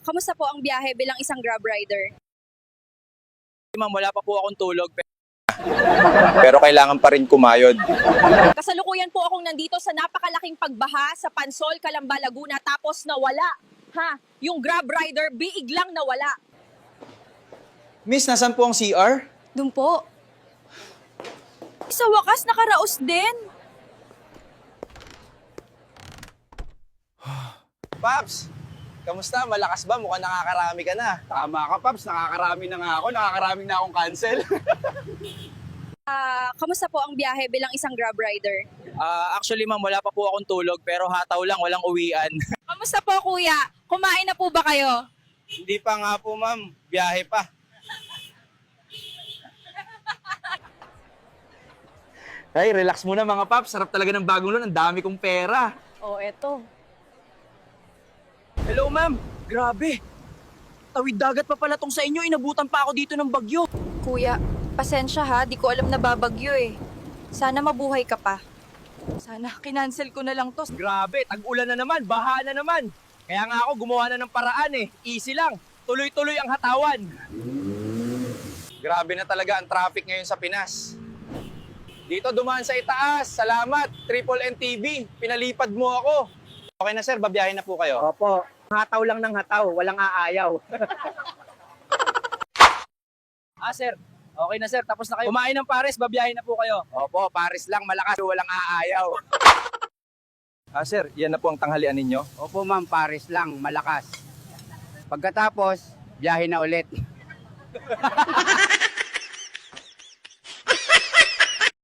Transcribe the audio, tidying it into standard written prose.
Kamusta po ang biyahe bilang isang Grab rider? Ma'am, wala pa po akong tulog. Pero kailangan pa rin kumayod. Kasalukuyan po akong nandito sa napakalaking pagbaha sa Pansol, Calamba, Laguna, tapos nawala. Yung Grab rider, biglang nawala. Miss, nasan po ang CR? Doon po. Sa wakas, nakaraos din. Paps, kamusta? Malakas ba? Mukhang nakakarami ka na. Tama ka, Paps. Nakakarami na nga ako. Nakakaraming na akong cancel. Kamusta po ang biyahe bilang isang Grab rider? Actually, ma'am, wala pa po akong tulog. Pero hataw lang, walang uwian. Kamusta po, kuya? Kumain na po ba kayo? Hindi pa nga po, ma'am. Biyahe pa. Hey, relax muna mga Paps. Sarap talaga ng bagong loan. Ang dami kong pera. Eto. Hello, ma'am. Grabe. Tawid dagat pa pala tong sa inyo. Inabutan pa ako dito ng bagyo. Kuya, pasensya ha. Di ko alam na babagyo eh. Sana mabuhay ka pa. Sana kinancel ko na lang to. Grabe, tag-ulan na naman. Baha na naman. Kaya nga ako gumawa na ng paraan eh. Easy lang. Tuloy-tuloy ang hatawan. Grabe na talaga ang traffic ngayon sa Pinas. Dito dumaan sa itaas. Salamat. Triple N TV. Pinalipad mo ako. Okay na sir, babiyahin na po kayo. Opo. Hataw lang ng hataw. Walang aayaw. Sir. Okay na sir, tapos na kayo. Kumain ng pares, babiyahin na po kayo. Opo, Paris lang. Malakas. Walang aayaw. Sir, yan na po ang tanghalian ninyo. Opo, ma'am. Paris lang. Malakas. Pagkatapos, biyahe na ulit.